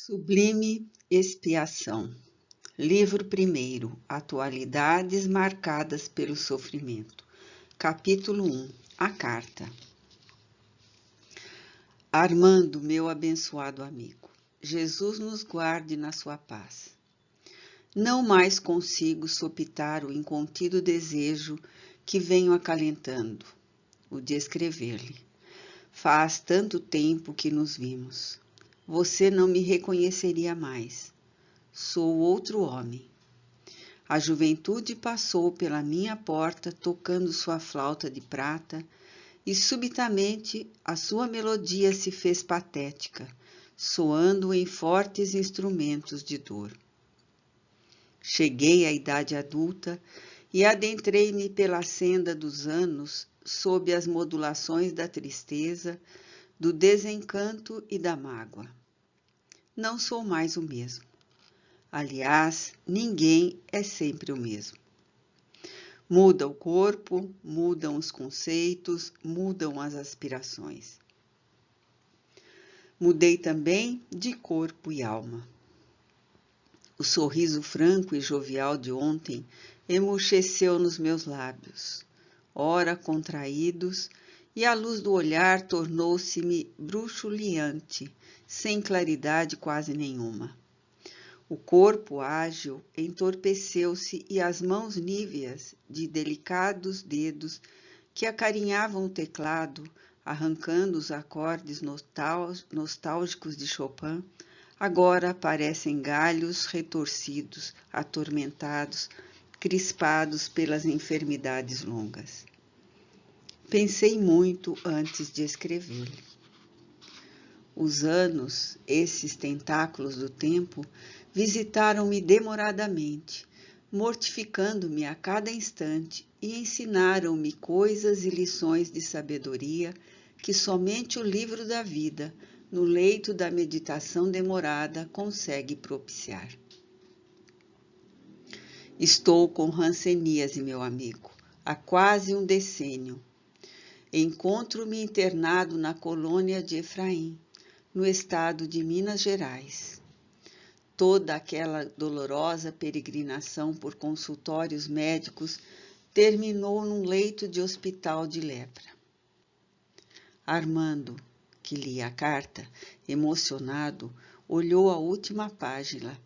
Sublime expiação. Livro 1º. Atualidades marcadas pelo sofrimento. Capítulo 1. A carta. Armando, meu abençoado amigo, Jesus nos guarde na sua paz. Não mais consigo sopitar o incontido desejo que venho acalentando, o de escrever-lhe. Faz tanto tempo que nos vimos. Você não me reconheceria mais. Sou outro homem. A juventude passou pela minha porta tocando sua flauta de prata e subitamente a sua melodia se fez patética, soando em fortes instrumentos de dor. Cheguei à idade adulta e adentrei-me pela senda dos anos sob as modulações da tristeza, do desencanto e da mágoa. Não sou mais o mesmo. Aliás, ninguém é sempre o mesmo. Muda o corpo, mudam os conceitos, mudam as aspirações. Mudei também de corpo e alma. O sorriso franco e jovial de ontem emurcheceu nos meus lábios, ora contraídos, e a luz do olhar tornou-se-me bruxuleante, sem claridade quase nenhuma. O corpo ágil entorpeceu-se e as mãos níveas de delicados dedos que acarinhavam o teclado, arrancando os acordes nostálgicos de Chopin, agora parecem galhos retorcidos, atormentados, crispados pelas enfermidades longas. Pensei muito antes de escrever-lhe. Os anos, esses tentáculos do tempo, visitaram-me demoradamente, mortificando-me a cada instante e ensinaram-me coisas e lições de sabedoria que somente o livro da vida, no leito da meditação demorada, consegue propiciar. Estou com hanseníase, meu amigo, há quase um decênio. Encontro-me internado na colônia de Efraim, no estado de Minas Gerais. Toda aquela dolorosa peregrinação por consultórios médicos terminou num leito de hospital de lepra. Armando, que lia a carta, emocionado, olhou a última página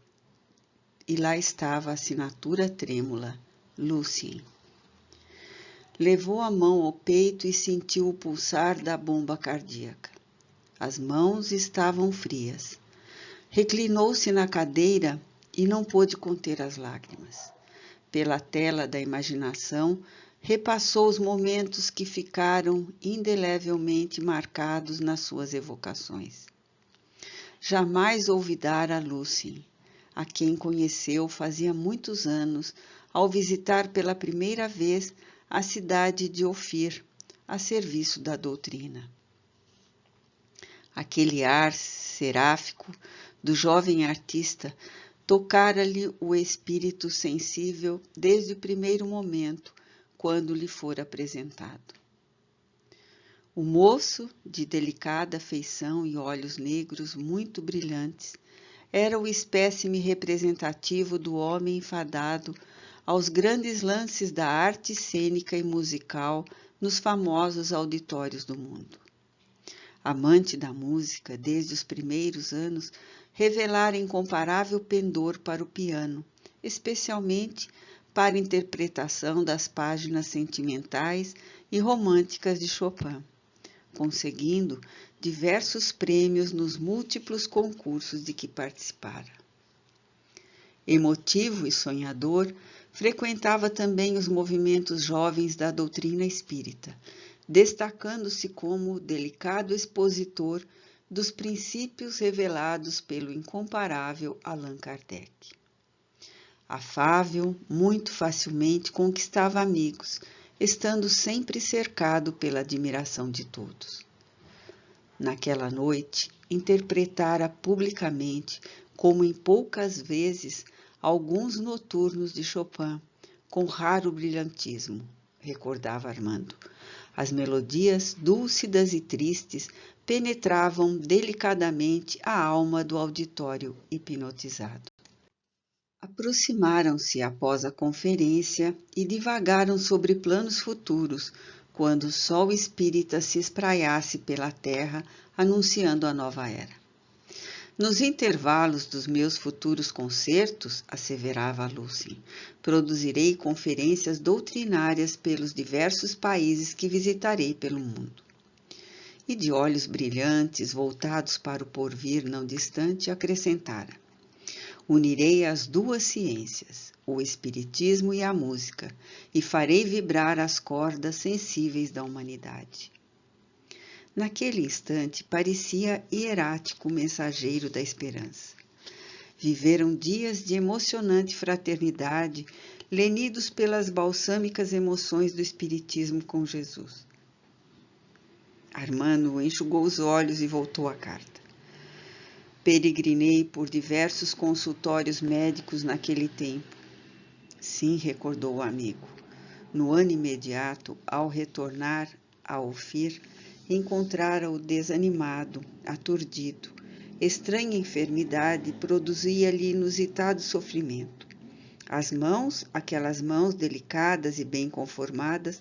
e lá estava a assinatura trêmula, Lucien. Levou a mão ao peito e sentiu o pulsar da bomba cardíaca. As mãos estavam frias. Reclinou-se na cadeira e não pôde conter as lágrimas. Pela tela da imaginação, repassou os momentos que ficaram indelevelmente marcados nas suas evocações. Jamais olvidara Lucien, a quem conheceu fazia muitos anos, ao visitar pela primeira vez a cidade de Ofir, a serviço da doutrina. Aquele ar seráfico do jovem artista tocara-lhe o espírito sensível desde o primeiro momento, quando lhe fora apresentado. O moço, de delicada feição e olhos negros muito brilhantes, era o espécime representativo do homem enfadado aos grandes lances da arte cênica e musical nos famosos auditórios do mundo. Amante da música desde os primeiros anos, revelara incomparável pendor para o piano, especialmente para a interpretação das páginas sentimentais e românticas de Chopin, conseguindo diversos prêmios nos múltiplos concursos de que participara. Emotivo e sonhador, frequentava também os movimentos jovens da doutrina espírita, destacando-se como delicado expositor dos princípios revelados pelo incomparável Allan Kardec. Afável, muito facilmente conquistava amigos, estando sempre cercado pela admiração de todos. Naquela noite, interpretara publicamente, como em poucas vezes, alguns noturnos de Chopin, com raro brilhantismo, recordava Armando. As melodias dúlcidas e tristes penetravam delicadamente a alma do auditório hipnotizado. Aproximaram-se após a conferência e divagaram sobre planos futuros, quando o sol espírita se espraiasse pela terra, anunciando a nova era. Nos intervalos dos meus futuros concertos, asseverava Lucien, produzirei conferências doutrinárias pelos diversos países que visitarei pelo mundo. E de olhos brilhantes, voltados para o porvir não distante, acrescentara: unirei as duas ciências, o espiritismo e a música, e farei vibrar as cordas sensíveis da humanidade. Naquele instante, parecia hierático mensageiro da esperança. Viveram dias de emocionante fraternidade, lenidos pelas balsâmicas emoções do espiritismo com Jesus. Armando enxugou os olhos e voltou à carta. Peregrinei por diversos consultórios médicos naquele tempo. Sim, recordou o amigo. No ano imediato, ao retornar a Ofir, encontrara-o desanimado, aturdido. Estranha enfermidade produzia-lhe inusitado sofrimento. As mãos, aquelas mãos delicadas e bem conformadas,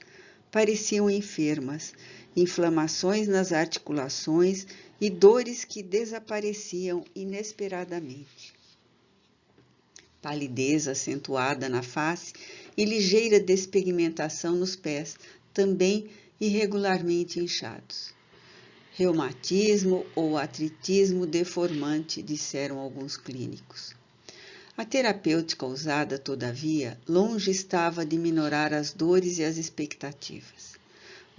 pareciam enfermas, inflamações nas articulações e dores que desapareciam inesperadamente. Palidez acentuada na face e ligeira despigmentação nos pés, também irregularmente inchados. Reumatismo ou artritismo deformante, disseram alguns clínicos. A terapêutica usada, todavia, longe estava de minorar as dores e as expectativas.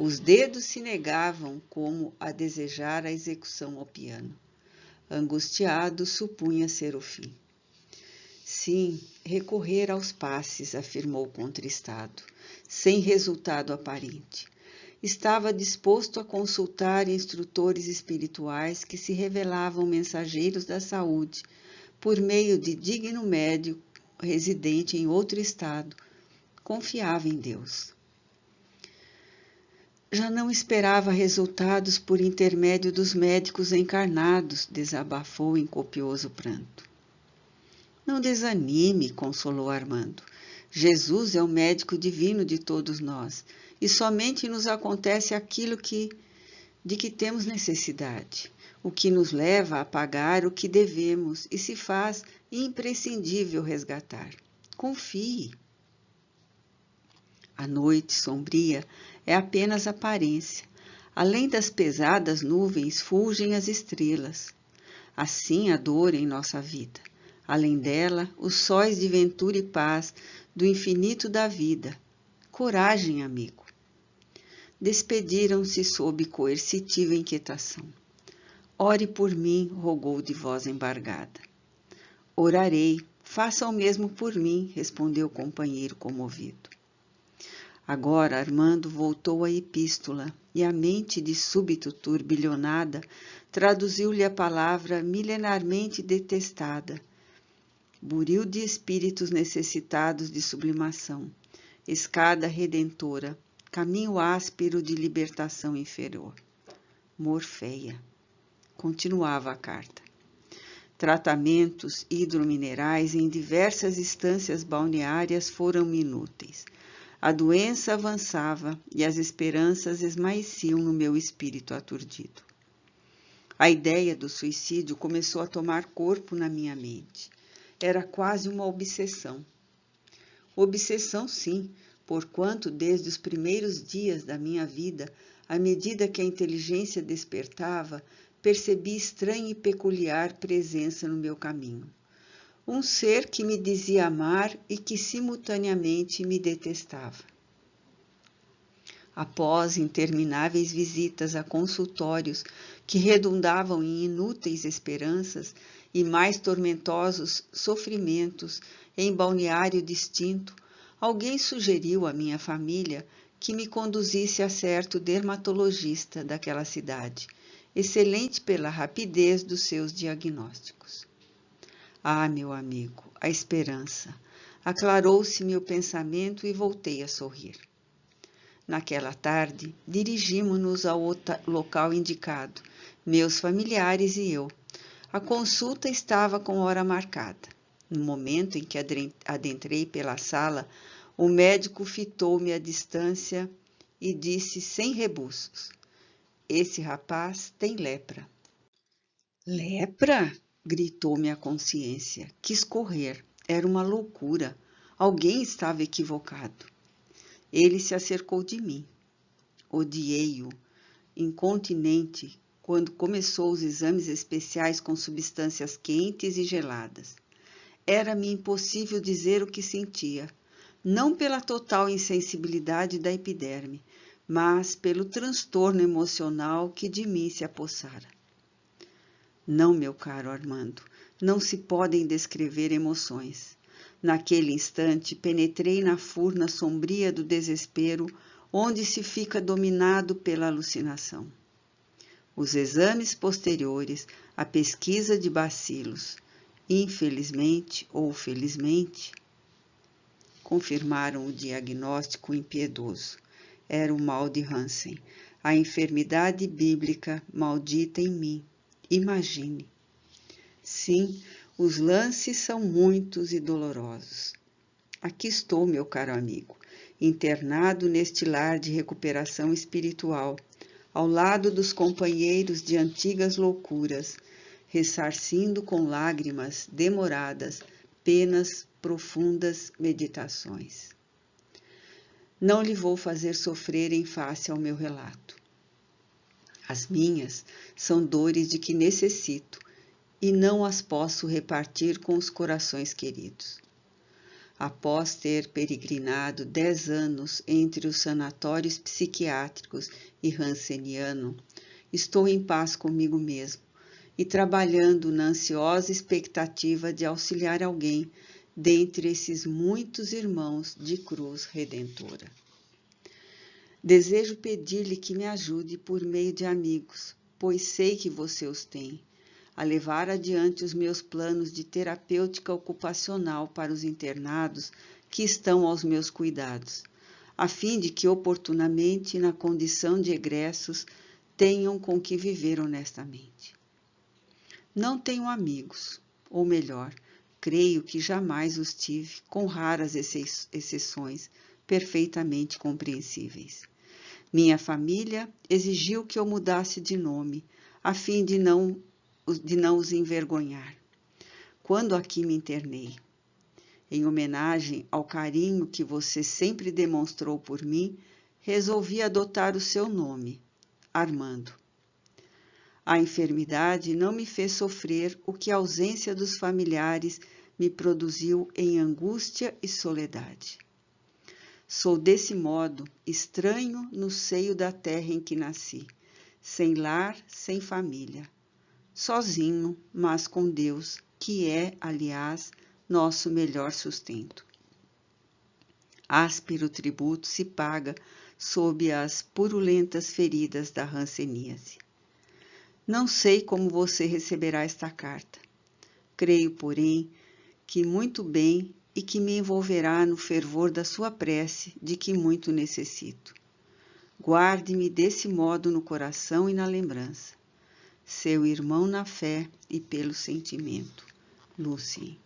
Os dedos se negavam como a desejar a execução ao piano. Angustiado, supunha ser o fim. Sim, recorrer aos passes, afirmou contristado, sem resultado aparente. Estava disposto a consultar instrutores espirituais que se revelavam mensageiros da saúde, por meio de digno médico residente em outro estado. Confiava em Deus. Já não esperava resultados por intermédio dos médicos encarnados, desabafou em copioso pranto. Não desanime, consolou Armando. Jesus é o médico divino de todos nós, e somente nos acontece aquilo de que temos necessidade, o que nos leva a pagar o que devemos e se faz imprescindível resgatar. Confie. A noite sombria é apenas aparência. Além das pesadas nuvens fulgem as estrelas. Assim a dor em nossa vida. Além dela, os sóis de ventura e paz do infinito da vida. Coragem, amigo. Despediram-se sob coercitiva inquietação. Ore por mim, rogou de voz embargada. Orarei, faça o mesmo por mim, respondeu o companheiro comovido. Agora Armando voltou à epístola e a mente de súbito turbilhonada traduziu-lhe a palavra milenarmente detestada. Buril de espíritos necessitados de sublimação, escada redentora, caminho áspero de libertação inferior. Morfeia. Continuava a carta. Tratamentos hidrominerais em diversas estâncias balneárias foram inúteis. A doença avançava e as esperanças esmaeciam no meu espírito aturdido. A ideia do suicídio começou a tomar corpo na minha mente. Era quase uma obsessão. Obsessão, sim, porquanto desde os primeiros dias da minha vida, à medida que a inteligência despertava, percebi estranha e peculiar presença no meu caminho. Um ser que me dizia amar e que simultaneamente me detestava. Após intermináveis visitas a consultórios que redundavam em inúteis esperanças e mais tormentosos sofrimentos em balneário distinto, alguém sugeriu à minha família que me conduzisse a certo dermatologista daquela cidade, excelente pela rapidez dos seus diagnósticos. Ah, meu amigo, a esperança. Aclarou-se-me o pensamento e voltei a sorrir. Naquela tarde, dirigimo-nos ao local indicado, meus familiares e eu. A consulta estava com hora marcada. No momento em que adentrei pela sala, o médico fitou-me à distância e disse sem rebuços: "Esse rapaz tem lepra." "Lepra?" gritou minha consciência. Quis correr. Era uma loucura. Alguém estava equivocado. Ele se acercou de mim. Odiei-o, incontinente, quando começou os exames especiais com substâncias quentes e geladas. Era-me impossível dizer o que sentia, não pela total insensibilidade da epiderme, mas pelo transtorno emocional que de mim se apossara. Não, meu caro Armando, não se podem descrever emoções. Naquele instante, penetrei na furna sombria do desespero, onde se fica dominado pela alucinação. Os exames posteriores, a pesquisa de bacilos, infelizmente ou felizmente, confirmaram o diagnóstico impiedoso. Era o mal de Hansen, a enfermidade bíblica maldita em mim. Imagine. Sim, os lances são muitos e dolorosos. Aqui estou, meu caro amigo, internado neste lar de recuperação espiritual, ao lado dos companheiros de antigas loucuras, ressarcindo com lágrimas demoradas, penas profundas meditações. Não lhe vou fazer sofrer em face ao meu relato. As minhas são dores de que necessito e não as posso repartir com os corações queridos. Após ter peregrinado 10 anos entre os sanatórios psiquiátricos e Hanseniano, estou em paz comigo mesmo e trabalhando na ansiosa expectativa de auxiliar alguém dentre esses muitos irmãos de cruz redentora. Desejo pedir-lhe que me ajude por meio de amigos, pois sei que você os tem, a levar adiante os meus planos de terapêutica ocupacional para os internados que estão aos meus cuidados, a fim de que oportunamente, na condição de egressos, tenham com que viver honestamente. Não tenho amigos, ou melhor, creio que jamais os tive, com raras exceções, perfeitamente compreensíveis. Minha família exigiu que eu mudasse de nome, a fim de não os envergonhar, quando aqui me internei. Em homenagem ao carinho que você sempre demonstrou por mim, resolvi adotar o seu nome, Armando. A enfermidade não me fez sofrer o que a ausência dos familiares me produziu em angústia e soledade. Sou desse modo estranho no seio da terra em que nasci, sem lar, sem família. Sozinho, mas com Deus, que é, aliás, nosso melhor sustento. Áspero tributo se paga sob as purulentas feridas da hanseníase. Não sei como você receberá esta carta. Creio, porém, que muito bem e que me envolverá no fervor da sua prece, de que muito necessito. Guarde-me desse modo no coração e na lembrança. Seu irmão na fé e pelo sentimento. Lucien.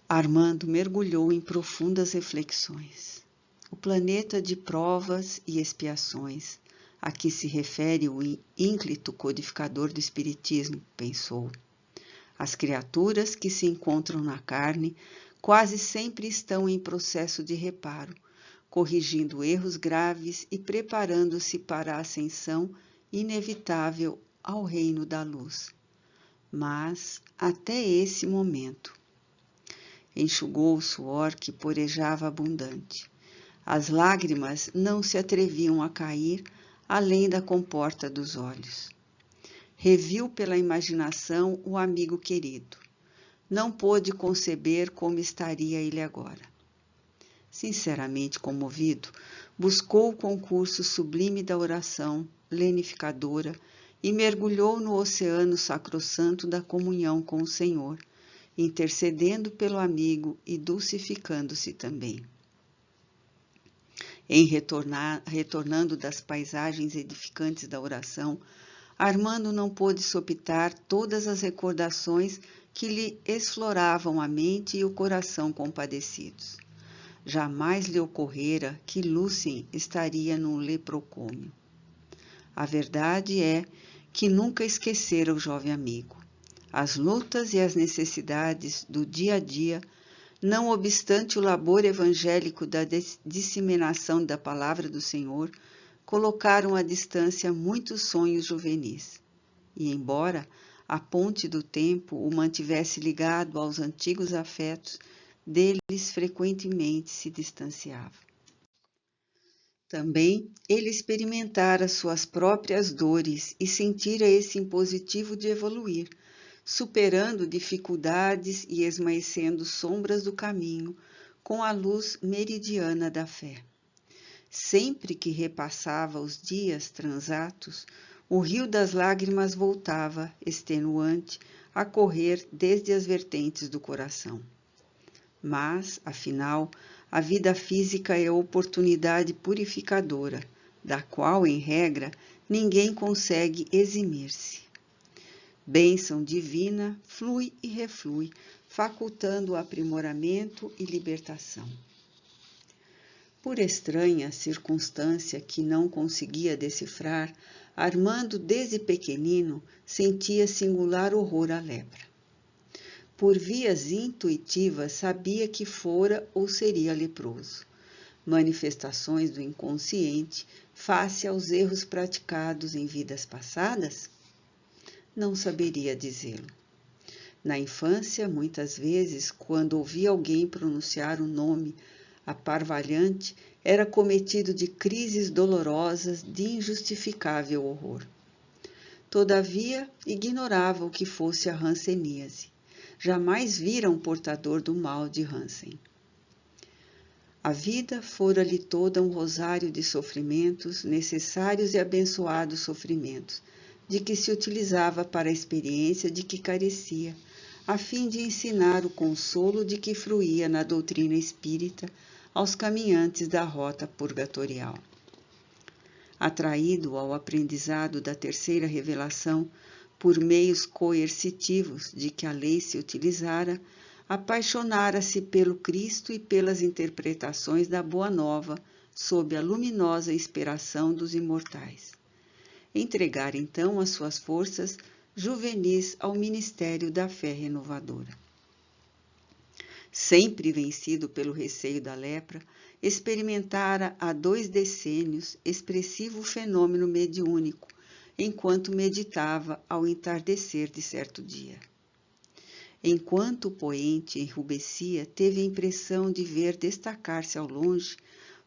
Armando mergulhou em profundas reflexões. O planeta de provas e expiações, a que se refere o ínclito codificador do Espiritismo, pensou. As criaturas que se encontram na carne quase sempre estão em processo de reparo, corrigindo erros graves e preparando-se para a ascensão inevitável ao reino da luz. Mas, até esse momento, enxugou o suor que porejava abundante. As lágrimas não se atreviam a cair além da comporta dos olhos. Reviu pela imaginação o amigo querido. Não pôde conceber como estaria ele agora. Sinceramente comovido, buscou o concurso sublime da oração lenificadora e mergulhou no oceano sacrossanto da comunhão com o Senhor, intercedendo pelo amigo e dulcificando-se também. Retornando das paisagens edificantes da oração, Armando não pôde sopitar todas as recordações que lhe exploravam a mente e o coração compadecidos. Jamais lhe ocorrera que Lúcien estaria no leprocômio. A verdade é que nunca esquecera o jovem amigo. As lutas e as necessidades do dia a dia, não obstante o labor evangélico da disseminação da palavra do Senhor, colocaram à distância muitos sonhos juvenis. E embora a ponte do tempo o mantivesse ligado aos antigos afetos, deles frequentemente se distanciava. Também ele experimentara suas próprias dores e sentira esse impositivo de evoluir, superando dificuldades e esmaecendo sombras do caminho com a luz meridiana da fé. Sempre que repassava os dias transatos, o rio das lágrimas voltava, extenuante, a correr desde as vertentes do coração. Mas, afinal, a vida física é oportunidade purificadora, da qual, em regra, ninguém consegue eximir-se. Bênção divina flui e reflui, facultando o aprimoramento e libertação. Por estranha circunstância que não conseguia decifrar, Armando, desde pequenino, sentia singular horror à lepra. Por vias intuitivas, sabia que fora ou seria leproso. Manifestações do inconsciente face aos erros praticados em vidas passadas? Não saberia dizê-lo. Na infância, muitas vezes, quando ouvia alguém pronunciar o nome aparvalhante, era cometido de crises dolorosas de injustificável horror. Todavia, ignorava o que fosse a hanseníase. Jamais vira um portador do mal de Hansen. A vida fora-lhe toda um rosário de sofrimentos, necessários e abençoados sofrimentos, de que se utilizava para a experiência de que carecia, a fim de ensinar o consolo de que fruía na doutrina espírita aos caminhantes da rota purgatorial. Atraído ao aprendizado da terceira revelação, por meios coercitivos de que a lei se utilizara, apaixonara-se pelo Cristo e pelas interpretações da Boa Nova sob a luminosa inspiração dos imortais. Entregara então as suas forças juvenis ao ministério da fé renovadora. Sempre vencido pelo receio da lepra, experimentara há 2 decênios expressivo fenômeno mediúnico, enquanto meditava ao entardecer de certo dia. Enquanto o poente enrubescia, teve a impressão de ver destacar-se ao longe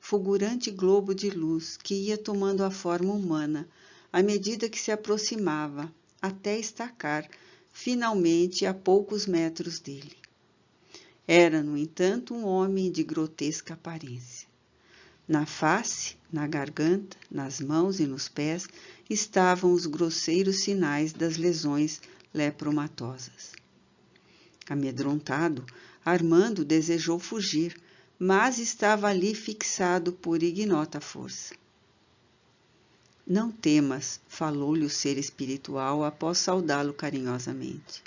fulgurante globo de luz que ia tomando a forma humana à medida que se aproximava, até estacar, finalmente, a poucos metros dele. Era, no entanto, um homem de grotesca aparência. Na face, na garganta, nas mãos e nos pés estavam os grosseiros sinais das lesões lepromatosas. Amedrontado, Armando desejou fugir, mas estava ali fixado por ignota força. Não temas, falou-lhe o ser espiritual após saudá-lo carinhosamente.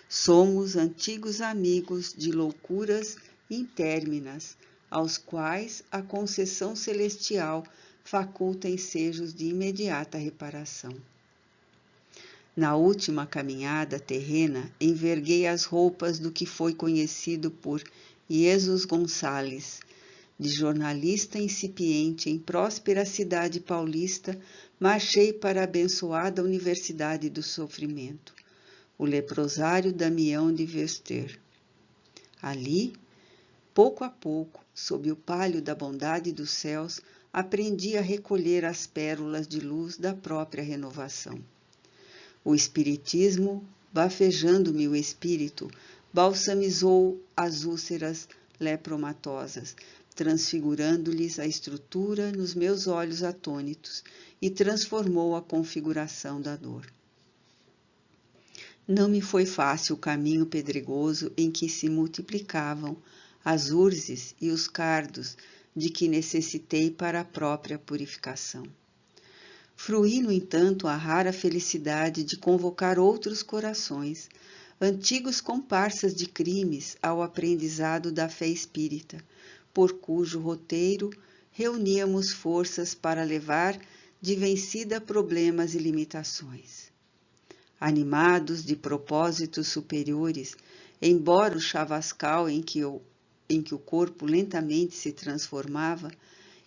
Somos antigos amigos de loucuras intérminas, aos quais a concessão celestial faculta ensejos de imediata reparação. Na última caminhada terrena, enverguei as roupas do que foi conhecido por Jesus Gonçalves, de jornalista incipiente em próspera cidade paulista, marchei para a abençoada Universidade do Sofrimento, o leprosário Damião de Vester. Ali, pouco a pouco, sob o palio da bondade dos céus, aprendi a recolher as pérolas de luz da própria renovação. O Espiritismo, bafejando-me o espírito, balsamizou as úlceras lepromatosas, transfigurando-lhes a estrutura nos meus olhos atônitos e transformou a configuração da dor. Não me foi fácil o caminho pedregoso em que se multiplicavam as urzes e os cardos, de que necessitei para a própria purificação. Fruí, no entanto, a rara felicidade de convocar outros corações, antigos comparsas de crimes, ao aprendizado da fé espírita, por cujo roteiro reuníamos forças para levar de vencida problemas e limitações. Animados de propósitos superiores, embora o chavascal em que o corpo lentamente se transformava,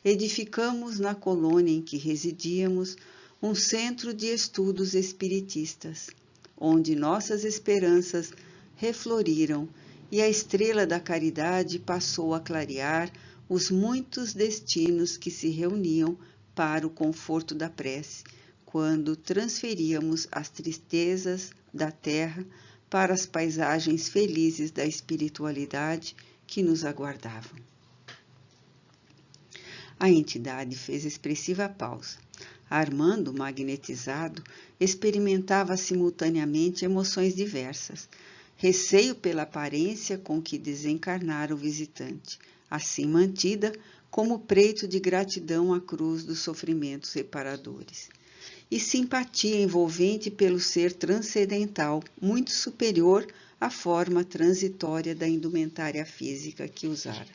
edificamos na colônia em que residíamos um centro de estudos espiritistas, onde nossas esperanças refloriram e a estrela da caridade passou a clarear os muitos destinos que se reuniam para o conforto da prece, quando transferíamos as tristezas da terra para as paisagens felizes da espiritualidade que nos aguardavam. A entidade fez expressiva pausa. Armando, magnetizado, experimentava simultaneamente emoções diversas. Receio pela aparência com que desencarnara o visitante, assim mantida como preito de gratidão à cruz dos sofrimentos reparadores. E simpatia envolvente pelo ser transcendental, muito superior à forma transitória da indumentária física que usara.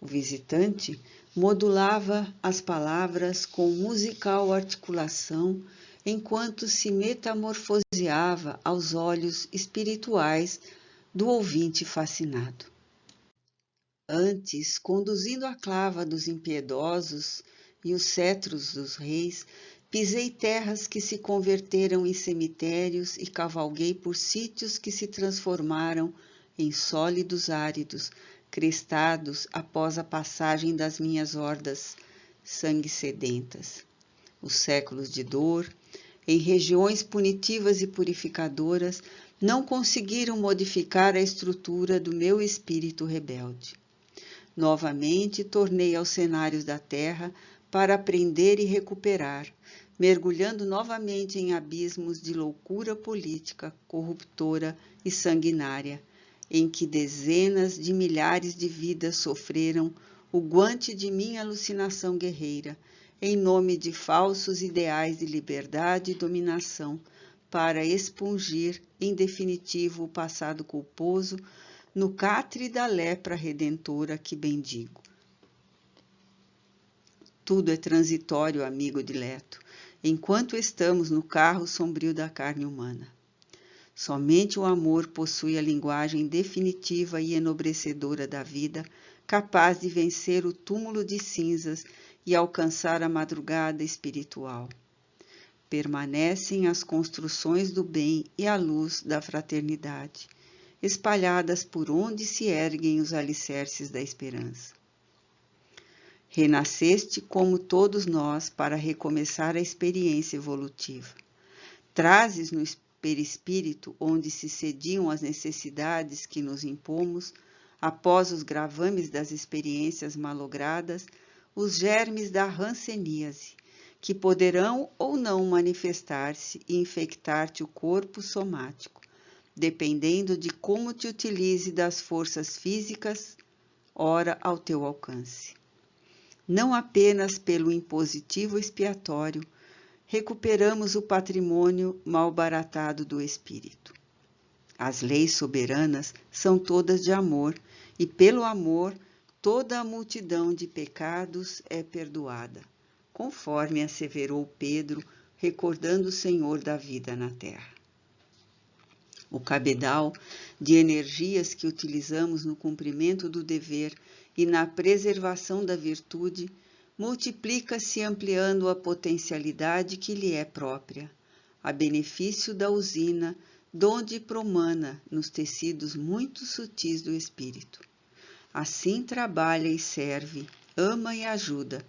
O visitante modulava as palavras com musical articulação enquanto se metamorfoseava aos olhos espirituais do ouvinte fascinado. Antes, conduzindo a clava dos impiedosos e os cetros dos reis, pisei terras que se converteram em cemitérios e cavalguei por sítios que se transformaram em sólidos áridos, crestados após a passagem das minhas hordas sangue-sedentas. Os séculos de dor, em regiões punitivas e purificadoras, não conseguiram modificar a estrutura do meu espírito rebelde. Novamente tornei aos cenários da terra para aprender e recuperar, mergulhando novamente em abismos de loucura política, corruptora e sanguinária, em que dezenas de milhares de vidas sofreram o guante de minha alucinação guerreira, em nome de falsos ideais de liberdade e dominação, para expungir, em definitivo, o passado culposo no catre da lepra redentora que bendigo. Tudo é transitório, amigo dileto, enquanto estamos no carro sombrio da carne humana. Somente o amor possui a linguagem definitiva e enobrecedora da vida, capaz de vencer o túmulo de cinzas e alcançar a madrugada espiritual. Permanecem as construções do bem e a luz da fraternidade, espalhadas por onde se erguem os alicerces da esperança. Renasceste como todos nós para recomeçar a experiência evolutiva. Trazes no perispírito, onde se cediam as necessidades que nos impomos, após os gravames das experiências malogradas, os germes da hanseníase, que poderão ou não manifestar-se e infectar-te o corpo somático, dependendo de como te utilize das forças físicas, ora ao teu alcance. Não apenas pelo impositivo expiatório, recuperamos o patrimônio mal baratado do espírito. As leis soberanas são todas de amor, e pelo amor toda a multidão de pecados é perdoada, conforme asseverou Pedro, recordando o Senhor da vida na terra. O cabedal de energias que utilizamos no cumprimento do dever e na preservação da virtude multiplica-se ampliando a potencialidade que lhe é própria, a benefício da usina donde promana nos tecidos muito sutis do espírito. Assim trabalha e serve, ama e ajuda.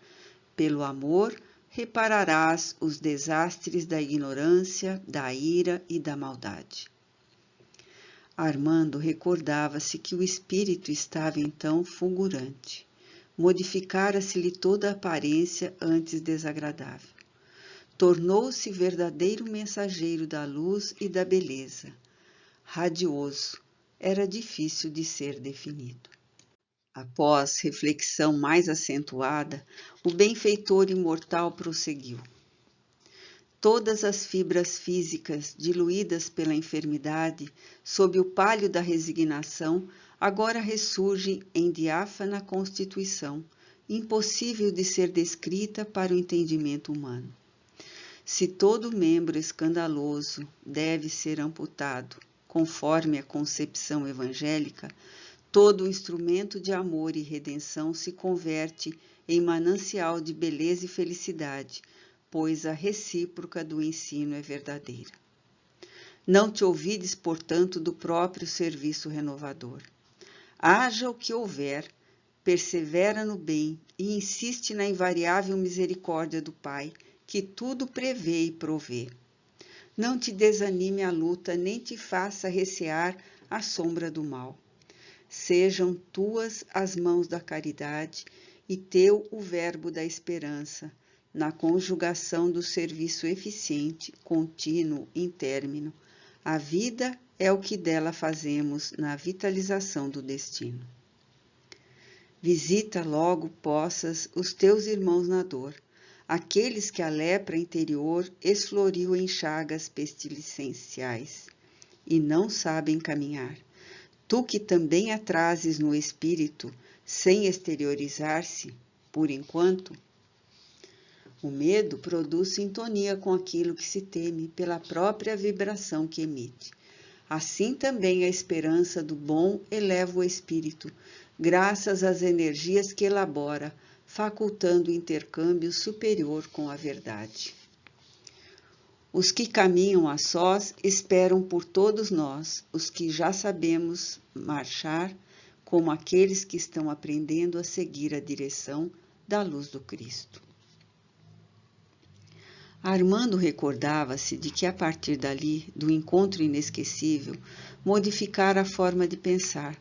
Pelo amor repararás os desastres da ignorância, da ira e da maldade. Armando recordava-se que o espírito estava então fulgurante. Modificara-se-lhe toda a aparência antes desagradável. Tornou-se verdadeiro mensageiro da luz e da beleza. Radioso, era difícil de ser definido. Após reflexão mais acentuada, o benfeitor imortal prosseguiu. Todas as fibras físicas diluídas pela enfermidade, sob o pálio da resignação, agora ressurgem em diáfana constituição, impossível de ser descrita para o entendimento humano. Se todo membro escandaloso deve ser amputado, conforme a concepção evangélica, todo instrumento de amor e redenção se converte em manancial de beleza e felicidade, pois a recíproca do ensino é verdadeira. Não te ouvides, portanto, do próprio serviço renovador. Haja o que houver, persevera no bem e insiste na invariável misericórdia do Pai, que tudo prevê e provê. Não te desanime a luta, nem te faça recear a sombra do mal. Sejam tuas as mãos da caridade e teu o verbo da esperança, na conjugação do serviço eficiente, contínuo, intérmino. A vida é o que dela fazemos na vitalização do destino. Visita logo possas os teus irmãos na dor, aqueles que a lepra interior esfloriu em chagas pestilenciais e não sabem caminhar. Tu que também a trazes no espírito, sem exteriorizar-se, por enquanto, o medo produz sintonia com aquilo que se teme pela própria vibração que emite. Assim também a esperança do bom eleva o espírito, graças às energias que elabora, facultando o intercâmbio superior com a verdade. Os que caminham a sós esperam por todos nós, os que já sabemos marchar, como aqueles que estão aprendendo a seguir a direção da luz do Cristo. Armando recordava-se de que, a partir dali, do encontro inesquecível, modificara a forma de pensar,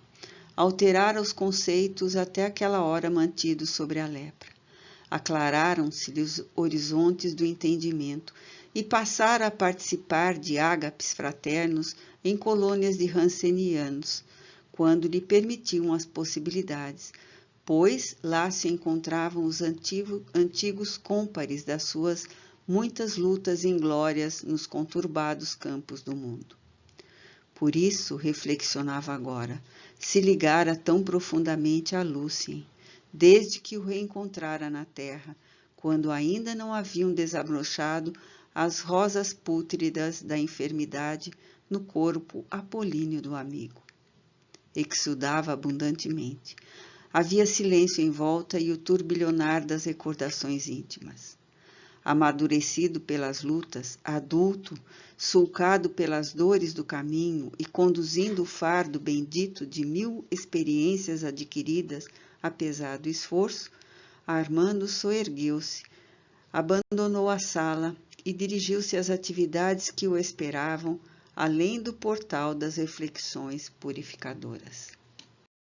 alterara os conceitos até aquela hora mantidos sobre a lepra. Aclararam-se-lhe os horizontes do entendimento e passara a participar de ágapes fraternos em colônias de Hansenianos, quando lhe permitiam as possibilidades, pois lá se encontravam os antigos cômpares das suas muitas lutas inglórias nos conturbados campos do mundo. Por isso, reflexionava agora, se ligara tão profundamente a Lúcien, desde que o reencontrara na terra, quando ainda não haviam desabrochado as rosas pútridas da enfermidade no corpo apolíneo do amigo. Exudava abundantemente. Havia silêncio em volta e o turbilhonar das recordações íntimas. Amadurecido pelas lutas, adulto, sulcado pelas dores do caminho e conduzindo o fardo bendito de 1000 experiências adquiridas apesar do esforço, Armando soergueu-se, abandonou a sala e dirigiu-se às atividades que o esperavam além do portal das reflexões purificadoras.